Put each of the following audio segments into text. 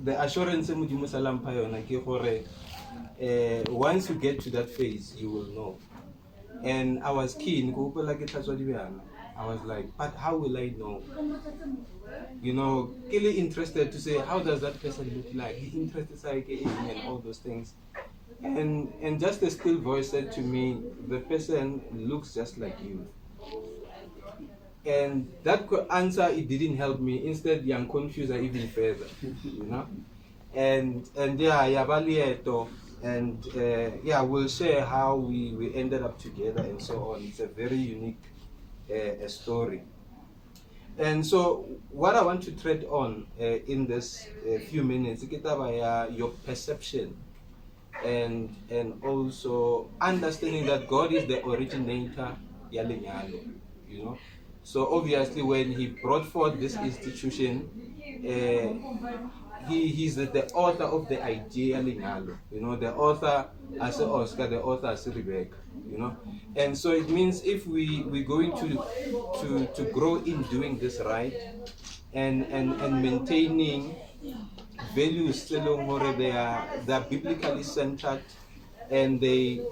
the assurance Modimo Salam Payona ke gore once you get to that phase, you will know. And I was keen, I was like, but how will I know? You know, really interested to say, how does that person look like? Interested and all those things. And just a still voice said to me, the person looks just like you. And that answer, it didn't help me. Instead, I'm confused even further, you know. And yeah, and yeah, we'll share how we ended up together and so on. It's a very unique story. And so, what I want to tread on in this few minutes, your perception and also understanding that God is the originator, you know. So obviously, when He brought forth this institution, he's the author of the idea, you know, the author as Oscar, the author as Rebecca, you know. And so it means if we're going to grow in doing this right and maintaining values, they are biblically centered, and they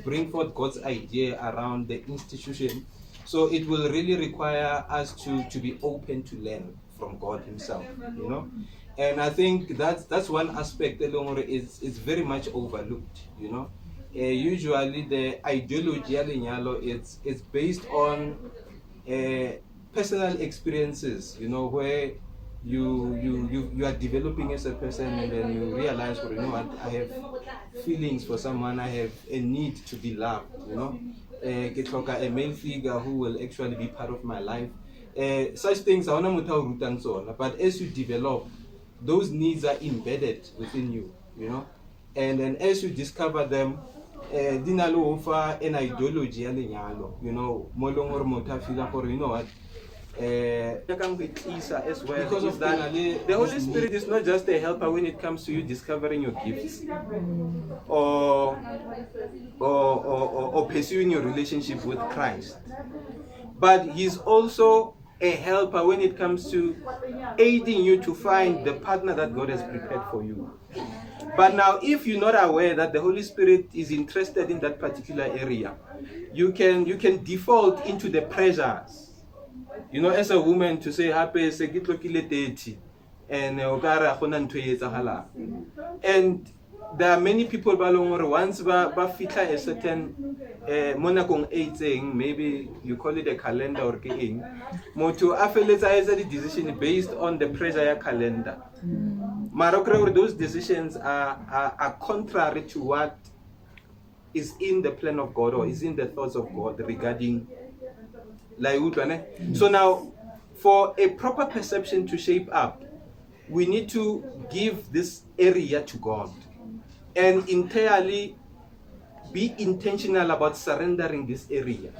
bring forth God's idea around the institution. So it will really require us to be open to learn from God Himself, you know. And I think that's one aspect is very much overlooked, you know. Usually the ideology it's based on personal experiences, you know, where you are developing as a person, and then you realize, well, you know what, I have feelings for someone, I have a need to be loved, you know. A male figure who will actually be part of my life. Such things, but as you develop, those needs are embedded within you, you know. And then as you discover them, dinalo offer an ideology, you know, you know what, as well, because of that the Holy Spirit is not just a helper when it comes to you discovering your gifts or pursuing your relationship with Christ, but He's also a helper when it comes to aiding you to find the partner that God has prepared for you. But now, if you're not aware that the Holy Spirit is interested in that particular area, you can default into the pressures. You know, as a woman, to say happy se ke tlokile 30 and and there are many people once ba fitla a certain monakong 8, maybe you call it a calendar or ke eng, motho a feletsa etsa the decision based on the pressure ya calendar. Those decisions are contrary to what is in the plan of God or is in the thoughts of God regarding. So now, for a proper perception to shape up, we need to give this area to God and entirely be intentional about surrendering this area.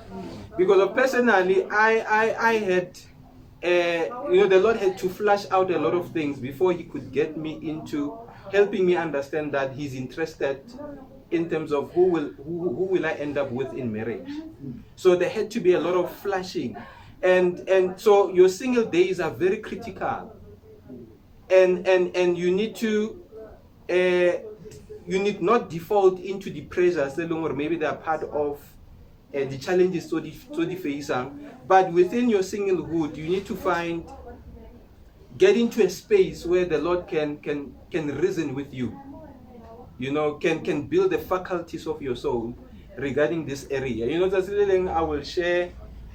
Because personally, I had, you know, the Lord had to flush out a lot of things before He could get me into helping me understand that He's interested in terms of who will I end up with in marriage. So there had to be a lot of flashing, and so your single days are very critical, and you need to you need not default into the pressures or maybe they are part of the challenges to the face, but within your singlehood you need to get into a space where the Lord can reason with you. You know, can build the faculties of your soul regarding this area. You know, I will share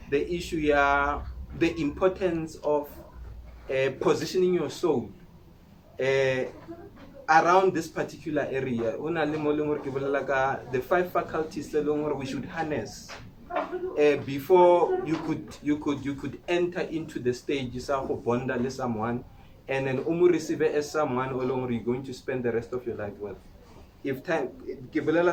the issue here, the importance of positioning your soul around this particular area. The 5 faculties we should harness before you could enter into the stages of bond with someone, and then receive as someone you're going to spend the rest of your life with. If time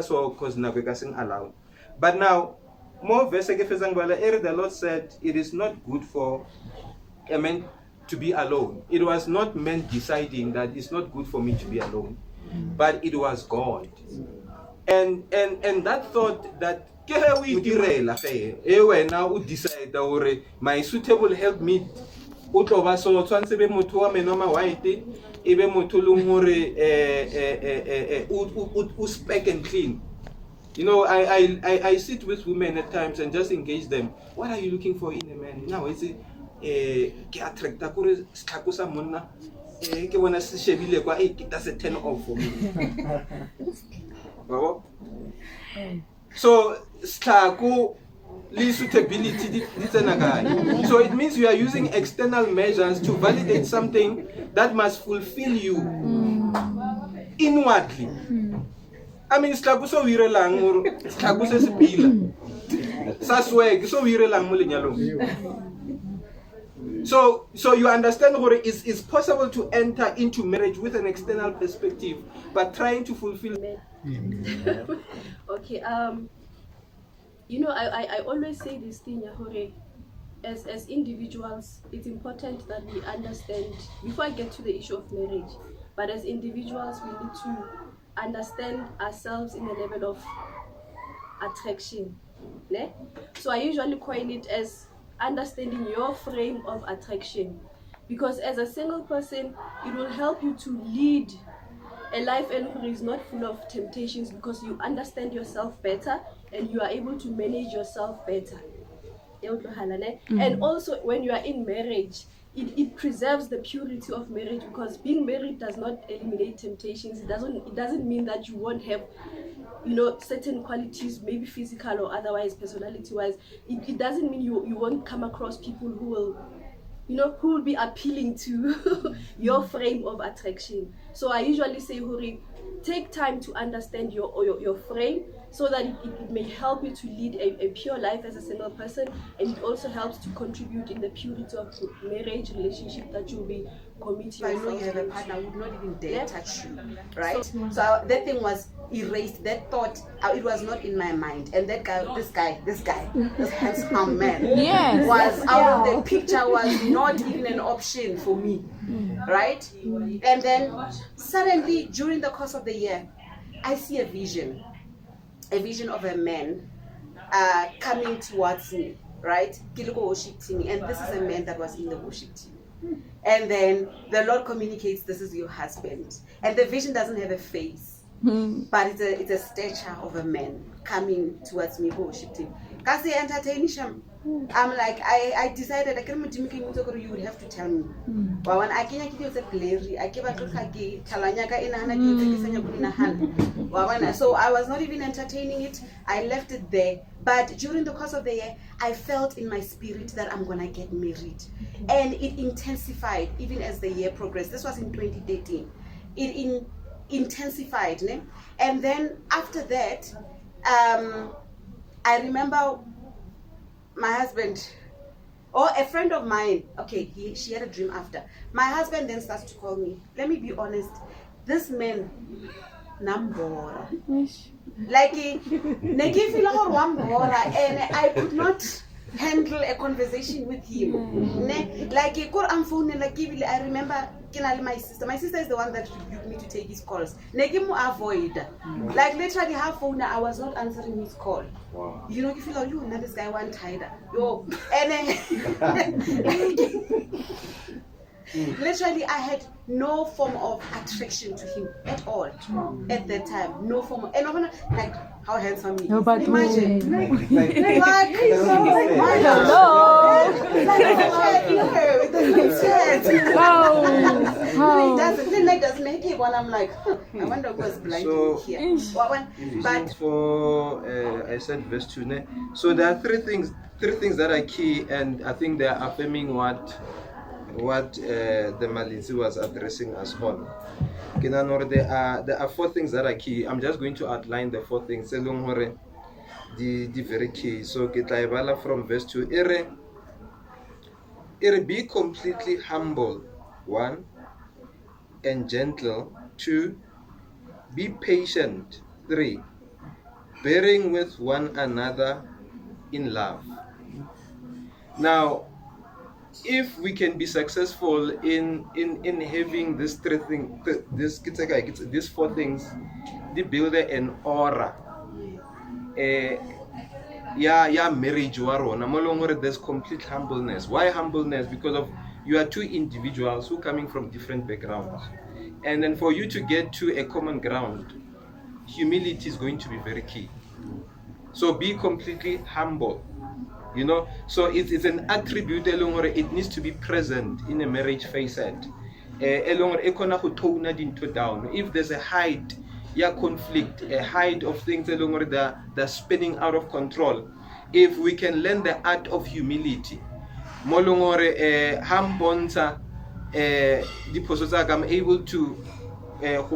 so cause allowed. But now more the Lord said it is not good for a man to be alone. It was not men deciding that it's not good for me to be alone, but it was God. And that thought that now decide my suitable help me o tlo ba so tshwantse be motho wa meno ma white e be motho leng hore o spec and clean. You know, I sit with women at times and just engage them. What are you looking for in a man? Now is it ke attracta kore stlhako sa monna ke bona se shebile kwa that's a turn off for me. Wow. So stlhako le suitability so it means you are using external measures to validate something that must fulfill you inwardly. I mean, stlhako so o irelang or stlhako se se pila sa swag so o irelang mo lenyalong. So you understand what it's possible to enter into marriage with an external perspective, but trying to fulfill. Okay. You know, I always say this thing, Yahore, as individuals, it's important that we understand, before I get to the issue of marriage, but as individuals, we need to understand ourselves in the level of attraction. Ne? So I usually coin it as understanding your frame of attraction. Because as a single person, it will help you to lead a life that is not full of temptations because you understand yourself better and you are able to manage yourself better. And also when you are in marriage, it preserves the purity of marriage because being married does not eliminate temptations. It doesn't mean that you won't have, you know, certain qualities, maybe physical or otherwise, personality-wise. It doesn't mean you won't come across people who will, you know, who will be appealing to your frame of attraction. So I usually say, Huri, take time to understand your frame so that it may help you to lead a pure life as a single person, and it also helps to contribute in the purity of marriage relationship that you'll be committing. I know you have a partner who would not even dare touch you, right? So that thing was erased. That thought, it was not in my mind. And that guy, this handsome man, was out of the picture, was not even an option for me, right? And then suddenly, during the course of the year, I see a vision of a man coming towards me, right? Worship team, and this is a man that was in the worship team. And then the Lord communicates, this is your husband. And the vision doesn't have a face, but it's a stature of a man coming towards me, worship team. Kasi entertain I'm like, I decided I can't you would have to tell me. But when I can't give you the play, I give a so I was not even entertaining it. I left it there. But during the course of the year, I felt in my spirit that I'm gonna get married. And it intensified even as the year progressed. This was in 2013. It intensified. Ne? And then after that, I remember my husband, or a friend of mine, okay, she had a dream after. My husband then starts to call me. Let me be honest, this man, Nambora. Like, and I could not handle a conversation with him. Like, I remember my sister. My sister is the one that rebuked me to take his calls. Avoid. Like literally half phone, I was not answering his call. Wow. You know, you feel like you know this guy one tied. Yo, and literally I had no form of attraction to him at all at that time. No form of, and I'm like how handsome he is. Imagine. He doesn't make it when I'm like, I wonder who was blind here. But for I said verse 2. So there are three things that are key, and I think they are affirming what the Malizi was addressing us on. There are 4 things that are key. I'm just going to outline the 4 things. The very key. So from verse 2. Be completely humble, 1, and gentle, 2, be patient, 3, bearing with one another in love. Now, if we can be successful in having these 4 things, they build an aura. Marriage there's complete humbleness. Why humbleness? Because of you are two individuals who coming from different backgrounds. And then for you to get to a common ground, humility is going to be very key. So be completely humble. You know, so it's an attribute it needs to be present in a marriage facet. Down. If there's a height, conflict, a height of things that are spinning out of control, if we can learn the art of humility, I'm able to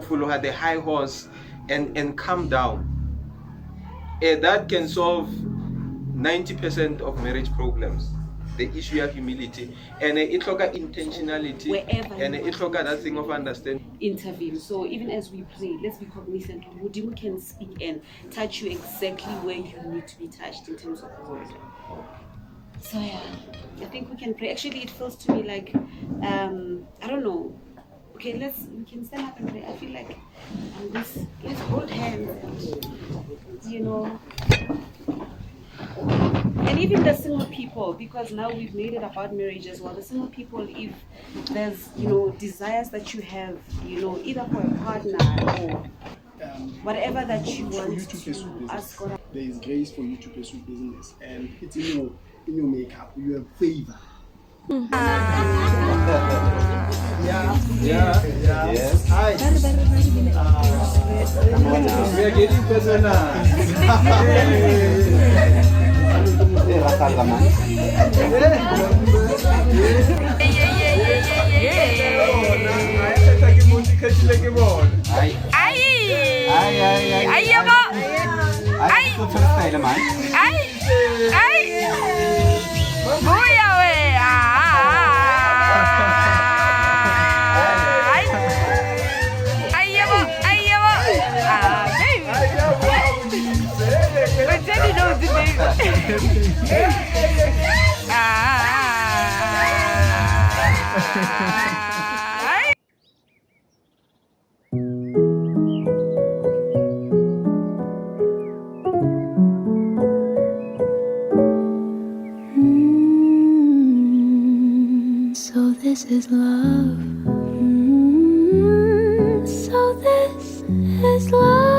follow the high horse and calm down. That can solve 90% of marriage problems. The issue of humility and it look at intentionality Wherever and it look at that thing of understanding. Intervene. So even as we pray, let's be cognizant. Mudimu can speak and touch you exactly where you need to be touched in terms of the word. So yeah, I think we can pray. Actually, it feels to me like I don't know. Okay, we can stand up and pray. I feel like let's hold hands and, you know. And even the single people, because now we've made it about marriage as well. The single people, if there's, you know, desires that you have, you know, either for a partner or whatever that you want to ask God. There is grace for you to pursue business, and it's in your makeup. You have favor. Yes. Hi. We are getting personal. So this is love. So this is love.